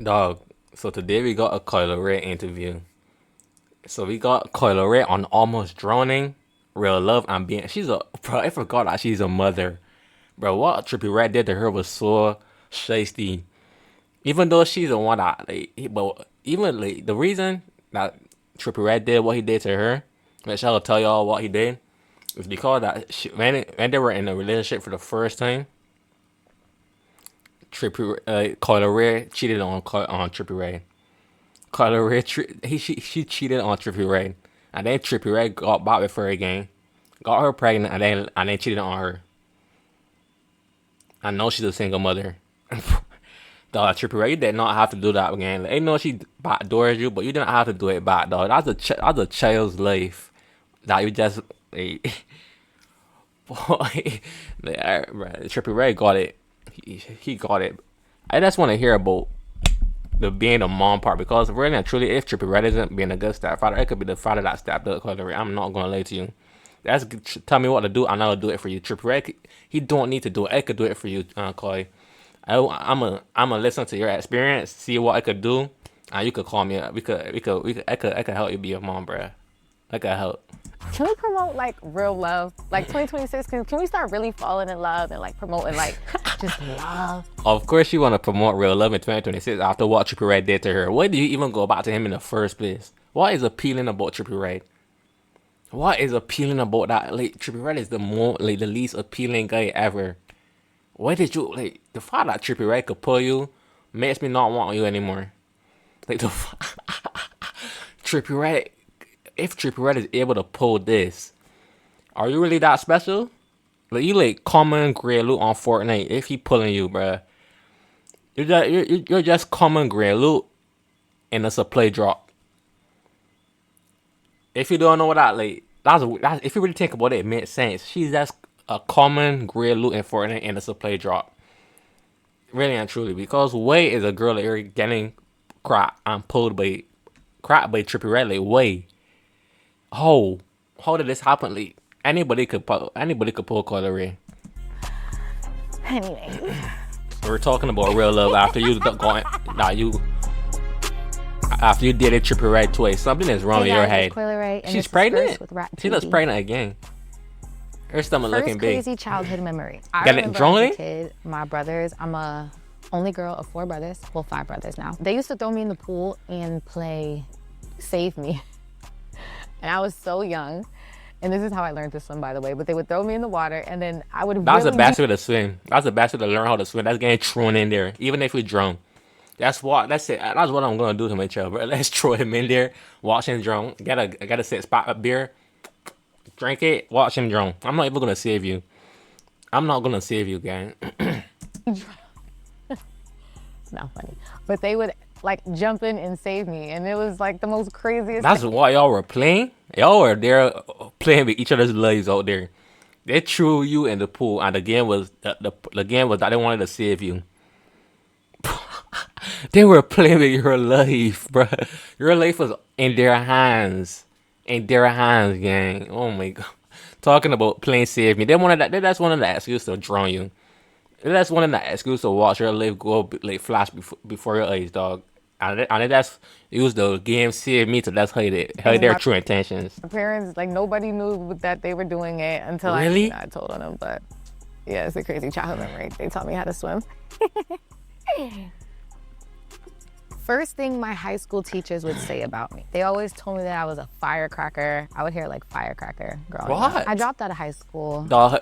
Dog. So today we got a Coi Leray interview. So we got Coi Leray on Almost Droning, Real Love and Being. Bro, I forgot that she's a mother. Bro, what Trippie Red did to her was so shiesty. Even though she's the one that, but even like the reason that Trippie Red did what he did to her, which I'll tell y'all what he did, is because that when they were in a relationship for the first time, Coi Leray cheated on Trippie Red. Coi Leray, she cheated on Trippie Red, and then Trippie Red got back with her again, got her pregnant, and then cheated on her. I know she's a single mother. Dog, Trippie Red, you did not have to do that again. Like, I know she backdoors you, but you didn't have to do it back, dog. That's a child's life that you just like, boy. Trippie Red got it. He got it. I just want to hear about the being the mom part, because really and truly, if Trippie Red isn't being a good stepfather, it could be the father that stepped up. I'm not gonna lie to you. Tell me what to do, and I'll do it for you. Trippie Red, he don't need to do it. I could do it for you, Coi. I'm a listen to your experience, see what I could do, and you could call me up. I could help you be a mom, bruh. I could help. Can we promote like real love? Like 2026, can we start really falling in love and like promoting like just love? Of course, you want to promote real love in 2026 after what Trippie Red did to her. Why do you even go back to him in the first place? What is appealing about Trippie Red? What is appealing about that? Like, Trippie Red is the least appealing guy ever. Why did you the fact that Trippie Red could pull you makes me not want you anymore. Like Trippie Red, if Trippie Red is able to pull this, are you really that special? Like, you like common gray loot on Fortnite if he pulling you, bruh. You're just common gray loot in a supply drop. If you don't know what that that's if you really think about it, it makes sense. She's just a common gray loot in Fortnite in a supply drop. Really and truly, because Way is a girl that you're getting cracked and pulled by Trippie Red. Like, Way, how did this happen? Like, anybody could pull Coi Leray. Anyway, We're talking about real love after you after you dated Trippie Red twice. Something is wrong with your head. Coi Leray, She's pregnant. with RapTV. She looks pregnant again. Her stomach looking big. Crazy childhood memory. I Got it remember drunk? as a kid, my brothers, I'm a only girl of 4 brothers. Well, 5 brothers now. They used to throw me in the pool and play Save Me. And I was so young. And this is how I learned to swim, by the way. But they would throw me in the water, and then I would That's the best way to swim. That's the best way to learn how to swim. That's getting thrown in there, even if we drown. That's it. That's what I'm gonna do to my child, bro. Let's throw him in there, watch him drown. Get a 6-pack of beer, drink it, watch him drown. I'm not even gonna save you. I'm not gonna save you, gang. It's not funny. But they would like jump in and save me, and it was like the most craziest That's thing. why y'all were playing. Y'all were there playing with each other's lives out there. They threw you in the pool, and the game was the game was that they wanted to save you. They were playing with your life, bro. Your life was in their hands. In their hands, gang. Oh my god. Talking about playing save me. That's one of the excuses to drown you. That's one of the excuses to watch your life go like flash before your eyes, dog. And that's use the game save me to that's hide their true intentions. My parents, like nobody knew that they were doing it until Really? I told on them. But yeah, it's a crazy childhood memory. They taught me how to swim. First thing my high school teachers would say about me, they always told me that I was a firecracker. I would hear like firecracker growing up. What? I dropped out of high school. Dog,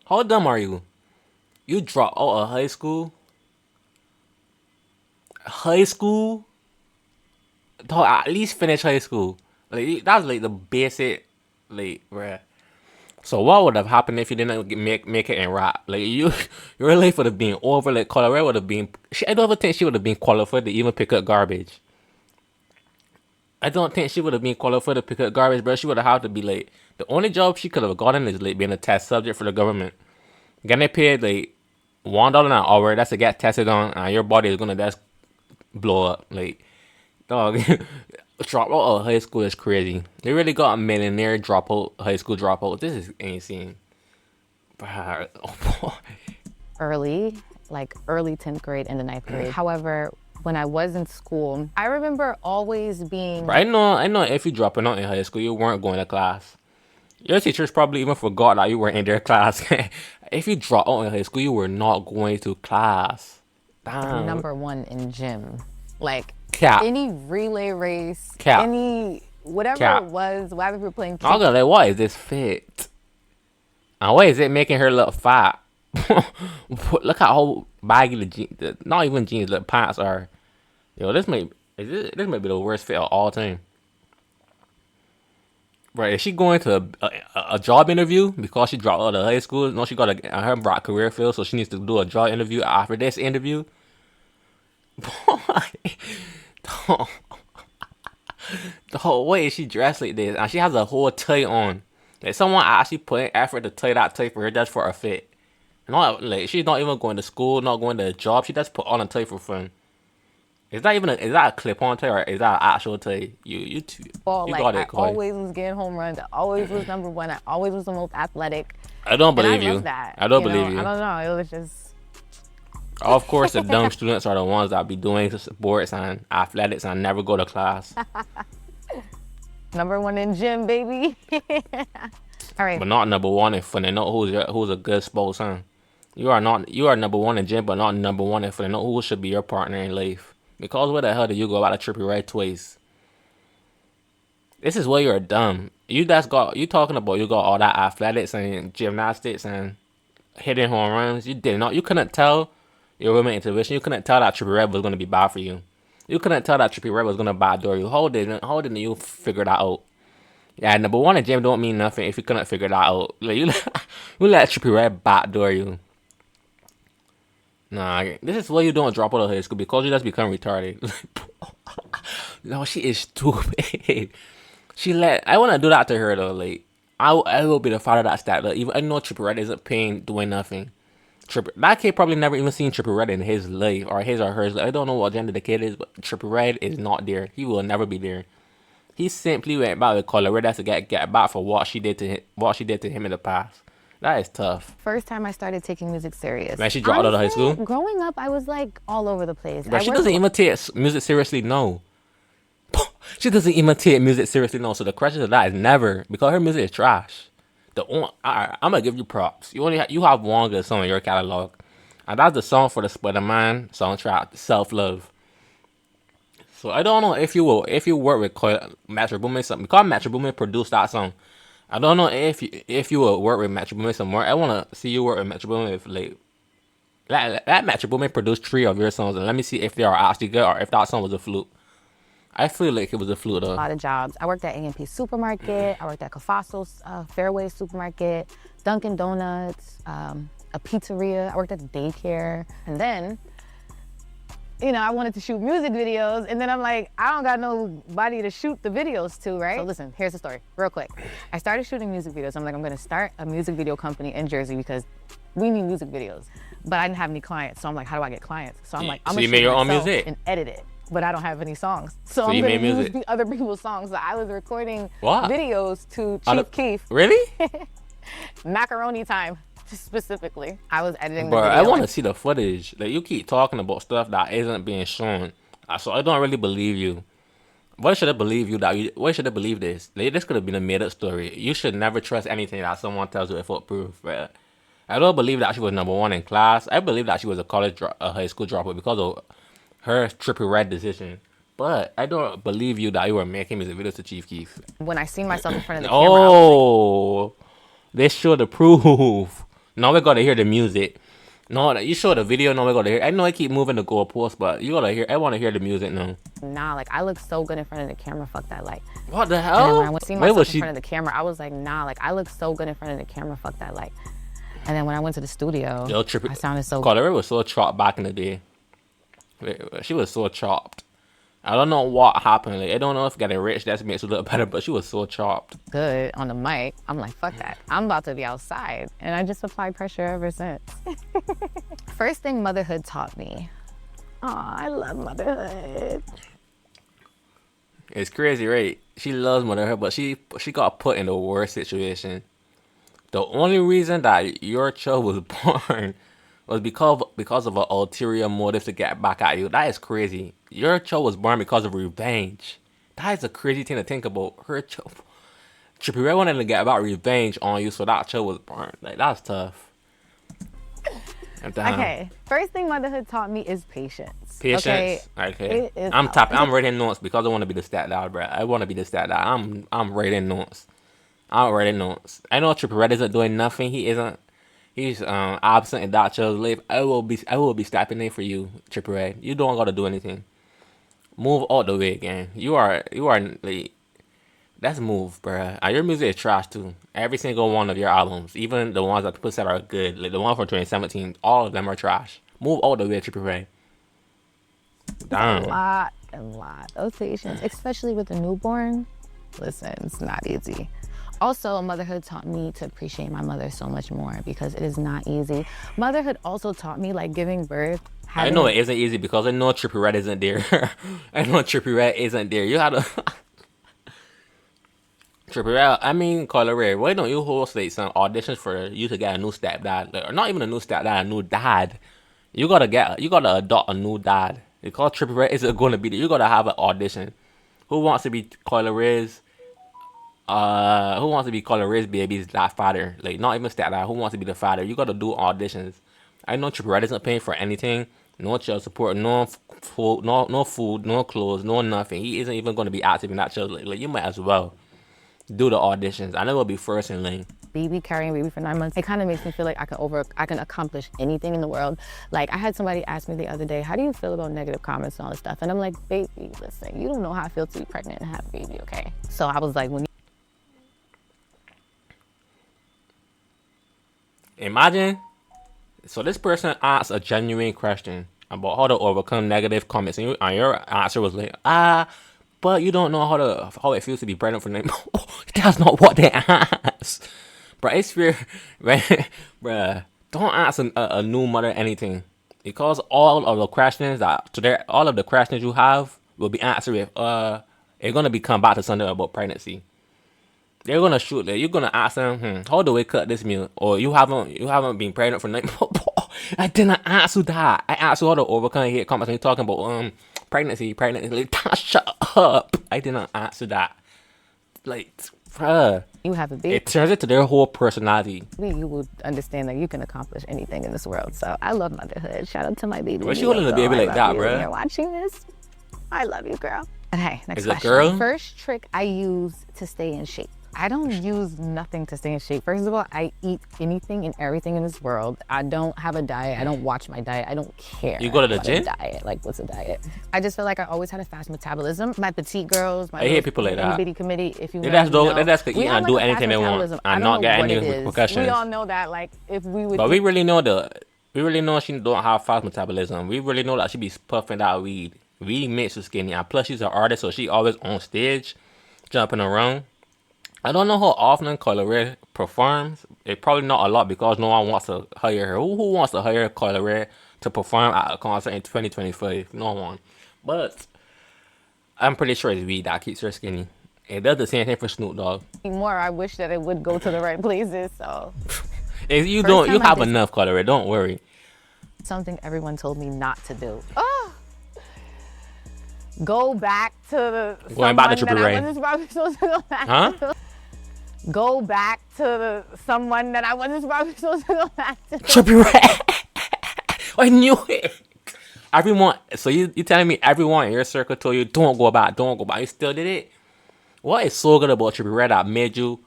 how dumb are you? You dropped out of high school? High school? Dog, at least finish high school. Like, that's like the basic, like, bruh. So what would have happened if you didn't make it in rap? Like, your life would have been over. Like, Coi Leray would have been. I don't even think she would have been qualified to even pick up garbage. I don't think she would have been qualified to pick up garbage, bro. She would have had to be like, the only job she could have gotten is like being a test subject for the government. Getting paid like $1 an hour. That's to get tested on, and your body is gonna just blow up. Like, dog. Drop out of high school is crazy. They really got a millionaire high school dropout. This is insane. Oh boy. Early, like early 10th grade into 9th grade. However, when I was in school, I remember always being... But I know if you dropping out in high school, you weren't going to class. Your teachers probably even forgot that you were in their class. If you drop out in high school, you were not going to class. Damn. number one in gym. Like, Cap. any relay race, Cap. any... whatever Cap. it was, whether we were playing... I'm gonna like, why is this fit? And why is it making her look fat? Look how baggy the jeans, not even jeans, the pants are. Yo, this may be the worst fit of all time. Right, is she going to a job interview because she dropped out of high school? No, she got her broad career field, so she needs to do a job interview after this interview. The whole way she dressed like this, and she has a whole tie on. Like, someone actually put in effort to tie that tie for her just for a fit. Not like she's not even going to school, not going to a job. She just put on a tie for fun. Is that a clip-on tie or is that an actual tie? You Like, got it, Coi. I always was getting home runs. I always was number one. I always was the most athletic. I don't believe I you. love that. I don't believe you. I don't know. It was just... Of course, the dumb students are the ones that be doing sports and athletics and never go to class. Number one in gym, baby. All right. But not number one in fun. Know who's a good sports, huh? You are number one in gym, but not number one in fun. Know who should be your partner in life. Because where the hell did you go about to trippie right twice? This is where you're dumb. You talking about you got all that athletics and gymnastics and hitting home runs. You couldn't tell your women intuition. You couldn't tell that trippie red was gonna be bad for you. You couldn't tell that trippie red was gonna backdoor you. How didn't you figure that out? Yeah, number one in gym don't mean nothing if you couldn't figure that out. Like, you let trippie red backdoor you. Nah, this is why you don't drop out of high school, because you just become retarded. No, she is stupid. I want to do that to her though. Like, I will be the father that step. Like, even I know trippie red isn't paying doing nothing. That kid probably never even seen trippie red in his life or his or hers. Like, I don't know what gender the kid is, but trippie red is not there. He will never be there. He simply went back with Coi Leray to get back for what she did to him in the past. That is tough. First time I started taking music serious. Man, she dropped out of high school? Growing up, I was like all over the place. But she doesn't even take music seriously, no. She doesn't even take music seriously, no. So the question to that is never, because her music is trash. I'm gonna give you props. You have one good song in your catalog, and that's the song for the Spider-Man soundtrack, Self Love. So I don't know if you work with Metro Boomin something, because Metro Boomin produced that song. I don't know if you will work with Metro Boomin some more. I wanna see you work with Metro Boomin if let Metro Boomin produce 3 of your songs and let me see if they are actually good or if that song was a fluke. I feel like it was a fluke though. A lot of jobs. I worked at A&P Supermarket. I worked at Cafaso's Fairway Supermarket, Dunkin' Donuts, a pizzeria. I worked at the daycare, and then, I wanted to shoot music videos, and then I'm like, I don't got nobody to shoot the videos to, right? So listen, here's the story, real quick. I started shooting music videos. I'm like, I'm gonna start a music video company in Jersey because we need music videos. But I didn't have any clients, so I'm like, how do I get clients? So I'm like, I'm gonna shoot your own myself music and edit it. But I don't have any songs. So I'm you gonna made use music. the other people's songs. So I was recording What? videos to Chief Keef. Really? Macaroni Time, specifically. I was editing the Bro, video. I want to see the footage. Like, you keep talking about stuff that isn't being shown, so I don't really believe you. Why should I believe you? Why should I believe this? Like, this could have been a made-up story. You should never trust anything that someone tells you without proof. Right? I don't believe that she was number one in class. I believe that she was a high school dropout because of her trippie red decision. But I don't believe you that you were making music videos to Chief Keef. When I seen myself in front of the camera, I was like, they show the proof. Now we gotta hear the music. No, you show the video. Now we gotta hear. I know I keep moving the goalpost, but you gotta hear. I want to hear the music now. nah, like I look so good in front of the camera. Fuck that, like. What the And then hell? when I seen myself in front of the camera, I was like, nah, like I look so good in front of the camera. Fuck that, like. And then when I went to the studio, I sounded so. Coi Leray was so chopped back in the day. She was so chopped. I don't know what happened. Like, I don't know if getting rich that makes her look better, but she was so chopped. good on the mic. I'm like, fuck that. I'm about to be outside. And I just applied pressure ever since. First thing motherhood taught me. Aw, I love motherhood. It's crazy, right? She loves motherhood, but she got put in the worst situation. The only reason that your child was born was because of an ulterior motive to get back at you. That is crazy. Your child was born because of revenge. That is a crazy thing to think about. Her child, Trippie Redd wanted to get about revenge on you, so that child was born. Like, that's tough. Okay, first thing motherhood taught me is patience. Patience. Okay. I'm writing notes because I want to be the stat dad, bro. I want to be the stat dad. I'm writing notes. I'm writing notes. I know Trippie Redd isn't doing nothing. He's absent in that child's life. I will be stepping in for you, Trippie Redd. You don't gotta do anything. Move all the way again. You are like, let's move, bruh. Your music is trash too. Every single one of your albums, even the ones that people said are good, like the one from 2017, all of them are trash. Move all the way, Trippie Redd. Damn. A lot of patience, especially with a newborn. Listen, it's not easy. Also, motherhood taught me to appreciate my mother so much more because it is not easy. Motherhood also taught me, like, giving birth. I know it isn't easy because I know Trippie Redd isn't there. I know Trippie Redd isn't there. You had to... Trippie Redd, I mean, Coi Leray, why don't you host like some auditions for you to get a new stepdad? Like, or not even a new stepdad, a new dad. You gotta adopt a new dad. Because Trippie Redd isn't going to be there. You gotta have an audition. Who wants to be Coi Leray's? Who wants to be Coi Leray's baby's father? Like, not even stepdad. Who wants to be the father? You gotta do auditions. I know Trippie Redd isn't paying for anything. No child support, no food, no clothes, no nothing. He isn't even going to be active in that child. Like, you might as well do the auditions. I know it'll be first in line. Carrying baby for 9 months, it kind of makes me feel like I can accomplish anything in the world. Like, I had somebody ask me the other day, how do you feel about negative comments and all this stuff? And I'm like, baby, listen, you don't know how I feel to be pregnant and have a baby, okay? So I was like, Imagine, so this person asked a genuine question about how to overcome negative comments, and your answer was like, but you don't know how it feels to be pregnant for 9 months. That's not what they asked. But it's fear, bruh. Don't ask a new mother anything, because all of the questions you have will be answered with it's gonna become back to something about pregnancy. They're gonna shoot there. You're gonna ask them, how do we cut this meal? Or you haven't been pregnant for 9 months. I didn't ask you that. I asked you how to overcome hate comments. And you're talking about pregnancy. Like, shut up. I didn't answer that. Like, bruh. You have a baby. It turns into their whole personality. You will understand that you can accomplish anything in this world. So I love motherhood. Shout out to my baby. Why she holding a baby like that, bruh? You're watching this. I love you, girl. Okay, next question. Is it girl? First trick I use to stay in shape. I don't use nothing to stay in shape. First of all, I eat anything and everything in this world. I don't have a diet. I don't watch my diet. I don't care. You go to the gym? Diet. Like, what's a diet? I just feel like I always had a fast metabolism. My petite girls, my I hate people like that. bitty committee. If you They just could eat and do anything they want and not get any repercussions. We all know that. Like, if we would. But we really know she don't have fast metabolism. We really know that she be puffing that weed. Weed makes her skinny, and plus she's an artist, so she always on stage, jumping around. I don't know how often Coi Leray performs. It probably not a lot because no one wants to hire her. Who wants to hire Coi Leray to perform at a concert in 2025? No one. But I'm pretty sure it's weed that keeps her skinny. It does the same thing for Snoop Dogg. More, I wish that it would go to the right places. So if you don't, you have enough, Coi Leray. Don't worry. Something everyone told me not to do. Oh. Go back to the going back to Trippie Redd. Huh? Go back to someone that I wasn't supposed to go back to. Trippie Redd. I knew it. Everyone. So you telling me everyone in your circle told you don't go back. You still did it. What is so good about Trippie Redd that made you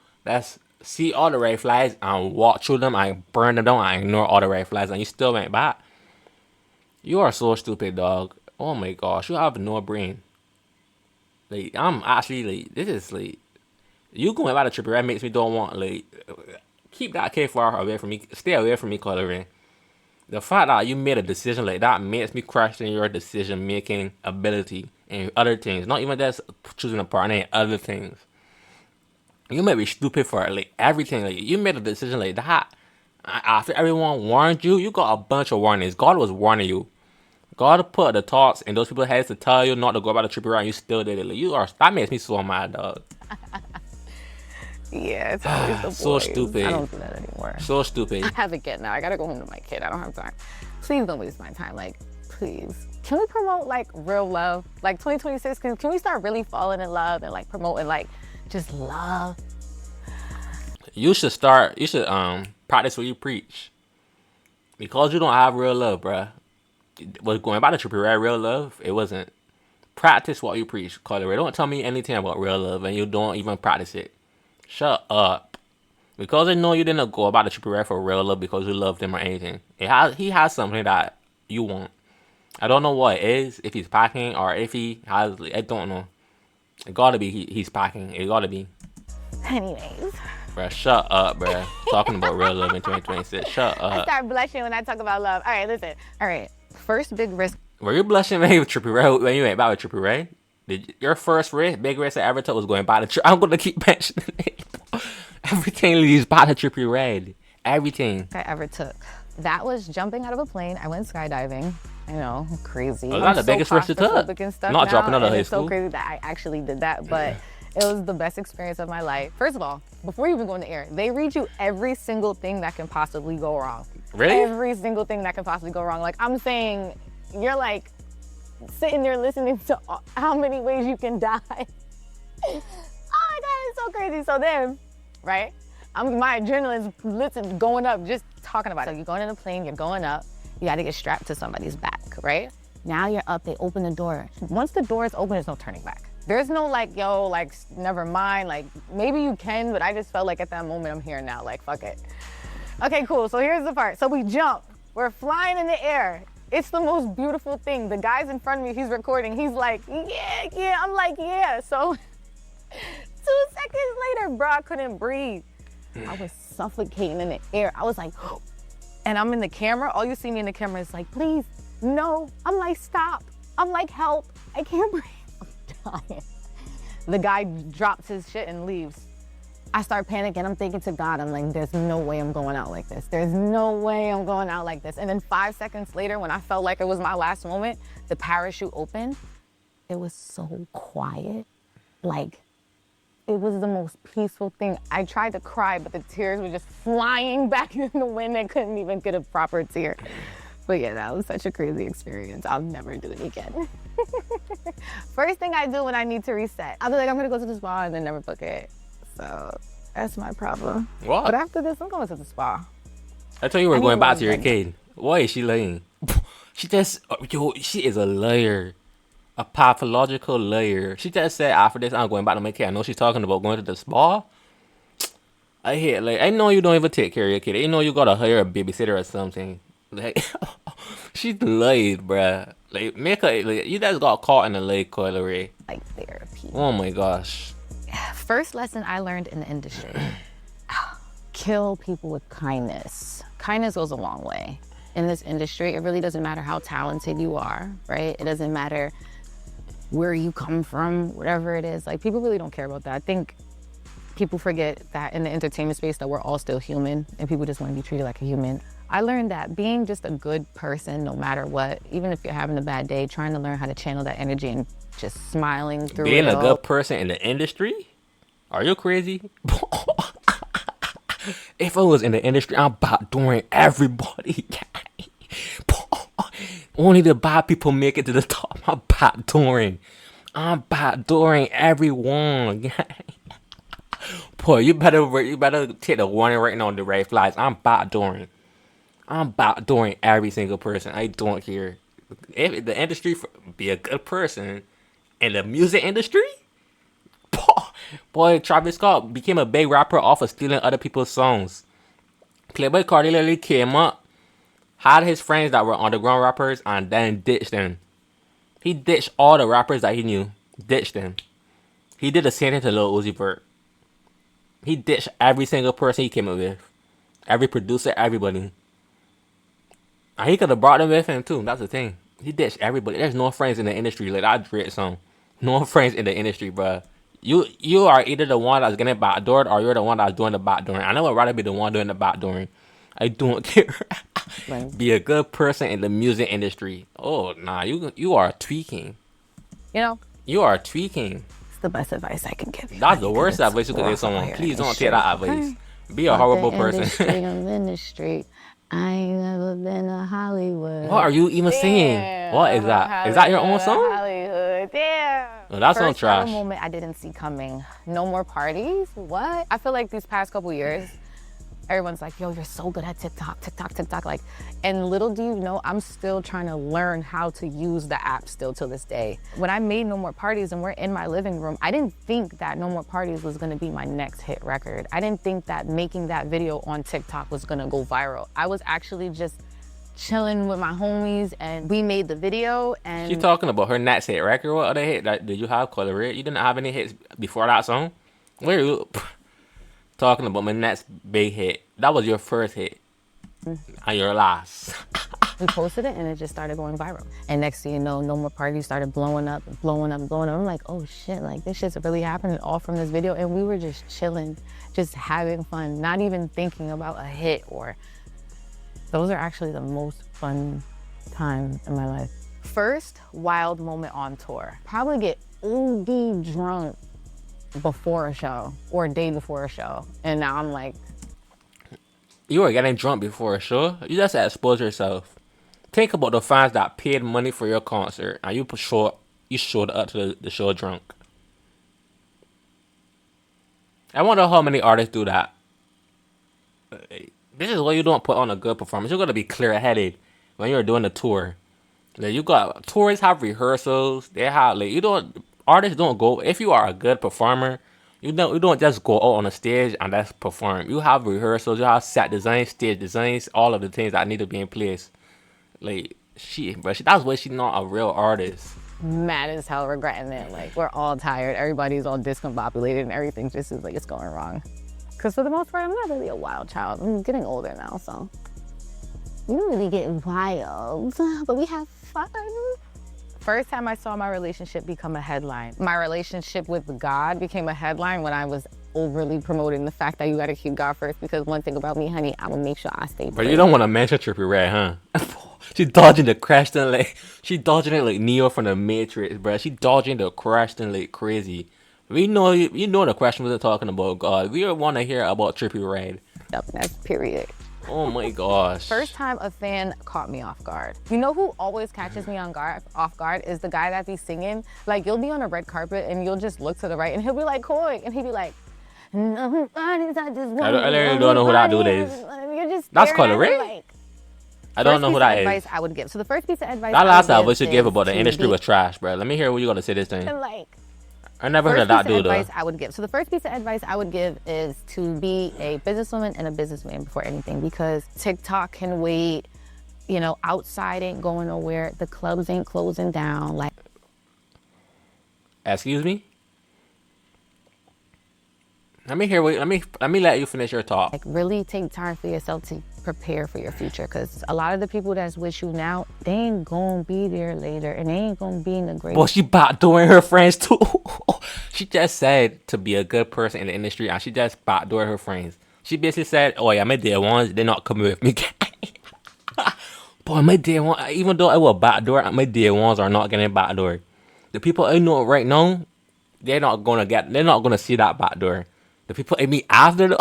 see all the red flags and walk through them and burn them down and ignore all the red flags and you still went back? You are so stupid, dog. Oh my gosh, you have no brain. Like, I'm actually like, this is like, you going back to Trippie Redd makes me don't want, like, keep that kid far away from me. Stay away from me, Coi Leray. The fact that you made a decision like that makes me question your decision making ability and other things. Not even just choosing a partner and other things. You may be stupid for like everything. Like, you made a decision like that after everyone warned you. You got a bunch of warnings. God was warning you. God put the thoughts in those people's heads to tell you not to go back to Trippie Redd, and you still did it. Like, that makes me so mad, dog. Yeah, it's always the boys. So stupid. I don't do that anymore. So stupid. I have a kid now. I gotta go home to my kid. I don't have time. Please don't waste my time. Like, please. Can we promote like real love? Like 2026, can we start really falling in love and like promoting like just love? You should practice what you preach. Because you don't have real love, bruh. Was going by the trippie red real love, it wasn't. Practice what you preach, Coi Leray. Don't tell me anything about real love and you don't even practice it. Shut up. Because I know you didn't go about the trippie red for real love because you loved him or anything. He has something that you want. I don't know what it is, if he's packing or if he has, I don't know. It gotta be he's packing. It gotta be. Anyways. Bruh, shut up, bruh. Talking about real love in 2026. Shut up. I start blushing when I talk about love. All right, listen. All right, first big risk. Were you blushing when you were trippie red? When you went back with trippie red? Your first big risk I ever took was going by the I'm gonna keep mentioning it. Everything leads by the trippie red. Everything I ever took. That was jumping out of a plane. I went skydiving. I know, crazy. Was that the biggest risk you took? Not dropping out of high It's school? so crazy that I actually did that, but it was the best experience of my life. First of all, before you even go in the air, they read you every single thing that can possibly go wrong. Really? Every single thing that can possibly go wrong. Like, I'm saying, you're like sitting there listening to how many ways you can die. Oh my God, it's so crazy. So then, right? My adrenaline's going up just talking about it. So you're going in a plane, you're going up, you gotta get strapped to somebody's back, right? Now you're up, they open the door. Once the door is open, there's no turning back. There's no like, yo, like, never mind. Like, maybe you can, but I just felt like at that moment, I'm here now, like, fuck it. Okay, cool, so here's the part. So we jump, we're flying in the air. It's the most beautiful thing. The guy's in front of me, he's recording. He's like, yeah, I'm like, yeah. So 2 seconds later, bro, I couldn't breathe. I was suffocating in the air. I was like, and I'm in the camera. All you see me in the camera is like, please, no. I'm like, stop. I'm like, help. I can't breathe. I'm dying. The guy drops his shit and leaves. I start panicking. I'm thinking to God, I'm like, there's no way I'm going out like this. There's no way I'm going out like this. And then 5 seconds later, when I felt like it was my last moment, the parachute opened. It was so quiet. Like, it was the most peaceful thing. I tried to cry, but the tears were just flying back in the wind. I couldn't even get a proper tear. But yeah, that was such a crazy experience. I'll never do it again. First thing I do when I need to reset, I'll be like, I'm gonna go to the spa and then never book it. So that's my problem. What? But after this, I'm going to the spa. I thought you were going back to your kid. Why is she lying? She is a liar. A pathological liar. She just said after this I'm going back to my kid. I know she's talking about going to the spa. I hear like I know you don't even take care of your kid. I know you gotta hire a babysitter or something. Like she's lied, bruh. Like make her like, you guys got caught in the lie, Coi Leray. Like therapy. Oh my gosh. First lesson I learned in the industry. Kill people with kindness. Kindness goes a long way. In this industry, it really doesn't matter how talented you are, right? It doesn't matter where you come from, whatever it is. Like, people really don't care about that. I think people forget that in the entertainment space that we're all still human and people just want to be treated like a human. I learned that being just a good person, no matter what, even if you're having a bad day, trying to learn how to channel that energy and just smiling through Being it a all. good person in the industry? Are you crazy? If I was in the industry, I'm backdooring everybody. Only the bad people make it to the top. I'm backdooring everyone. Boy, you better take the warning right now on the red flags. I'm backdooring every single person. I don't care. If the industry be a good person in the music industry, boy, Travis Scott became a big rapper off of stealing other people's songs. Playboi Carti literally came up, had his friends that were underground rappers, and then ditched them. He ditched all the rappers that he knew. Ditched them. He did the same thing to Lil Uzi Vert. He ditched every single person he came up with. Every producer, everybody. And he could have brought them with him too. That's the thing. He ditched everybody. There's no friends in the industry. Like that Drake song. No friends in the industry, bruh. You are either the one that's getting backdoored or you're the one that's doing the backdooring. I know I'd rather be the one doing the backdooring. I don't care. Be a good person in the music industry. Oh, nah, you are tweaking. You know? You are tweaking. the best advice I can give you. That's the worst advice you could give someone. Please don't take that advice. Be a horrible person. I'm in the street. I ain't never been to Hollywood. What are you even singing? What is that? Is that your own song? Hollywood, yeah. No, that sounds trash. First moment I didn't see coming. No more parties? What? I feel like these past couple years, everyone's like, yo, you're so good at TikTok. Like, and little do you know, I'm still trying to learn how to use the app still till this day. When I made No More Parties and we're in my living room, I didn't think that No More Parties was gonna be my next hit record. I didn't think that making that video on TikTok was gonna go viral. I was actually just chilling with my homies and we made the video and— She talking about her next hit record. What other hit did you have, Coi Leray? You didn't have any hits before that song? Where are you talking about my next big hit? That was your first hit. And your last. We posted it and it just started going viral. And next thing you know, No More Parties started blowing up. I'm like, oh shit, like this shit's really happening all from this video. And we were just chilling, just having fun, not even thinking about a hit or— Those are actually the most fun times in my life. First wild moment on tour. Probably get OD drunk before a show or a day before a show. And now I'm like— You were getting drunk before a show? You just expose yourself. Think about the fans that paid money for your concert and you showed up to the show drunk. I wonder how many artists do that. This is why you don't put on a good performance. You're gonna be clear-headed when you're doing a tour. Like, you got tours have rehearsals. They have artists don't go. If you are a good performer, you don't just go out on a stage and just perform. You have rehearsals. You have set designs, stage designs, all of the things that need to be in place. Like that's why she's not a real artist. Mad as hell, regretting it. Like, we're all tired. Everybody's all discombobulated and everything just seems like it's going wrong. Because for the most part, I'm not really a wild child. I'm getting older now, so. We don't really get wild, but we have fun. First time I saw my relationship become a headline. My relationship with God became a headline when I was overly promoting the fact that you gotta keep God first, because one thing about me, honey, I will make sure I stay. But you don't want to mention Trippie Redd, huh? She dodging the question like Neo from the Matrix, bro. She dodging the question like crazy. We know you know the question wasn't talking about God. We want to hear about Trippie Redd. Yep, that's period. Oh my gosh. First time a fan caught me off guard. You know who always catches me off guard is the guy that be singing. Like, you'll be on a red carpet and you'll just look to the right and he'll be like, Coi, and he'll be like, nobody's, I just want I really don't know who that dude is. You're just That's Coi Leray? Like, I don't know who that is. Advice I would give. So the first piece of advice that last advice you gave about the industry was trash, bro. Let me hear what you gonna say this thing. I never heard of that dude though. I would give. So the first piece of advice I would give is to be a businesswoman and a businessman before anything, because TikTok can wait. You know, outside ain't going nowhere. The clubs ain't closing down. Like, excuse me. Let me hear. Let me let you finish your talk. Like, really take time for yourself to prepare for your future, because a lot of the people that's with you now, they ain't gonna be there later, and they ain't gonna be in the great. Well, she backdooring her friends too. She just said to be a good person in the industry, and she just backdoored her friends. She basically said, "Oh yeah, my dear ones, they're not coming with me." Boy, my dear one, even though I will backdoor, my dear ones are not getting backdoored. The people I know right now, they're not gonna see that backdoor. The people I meet after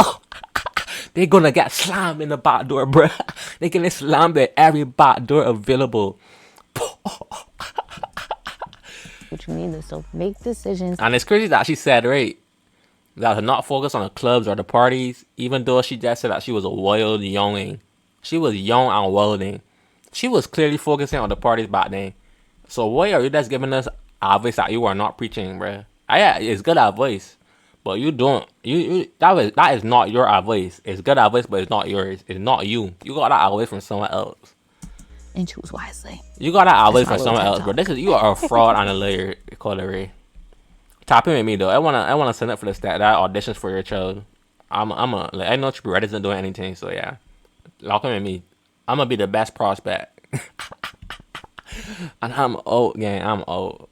they're gonna get slammed in the back door, bruh. They're getting slammed at every back door available. What you need is to make decisions. And it's crazy that she said, right, that to not focus on the clubs or the parties, even though she just said that she was a wild younging. She was young and wilding. She was clearly focusing on the parties back then. So why are you just giving us advice that you are not preaching, bruh? Yeah, it's good advice. But you don't. That is not your advice. It's good advice, but it's not yours. It's not you. You got that advice from someone else. And choose wisely. You got that advice from someone else, bro. You are a fraud and a liar, Coi Leray. Tap in with me though. I wanna sign up for that auditions for your child. I know Trippie Redd isn't doing anything, so yeah. Lock in with me. I'm gonna be the best prospect. And I'm old, gang. I'm old.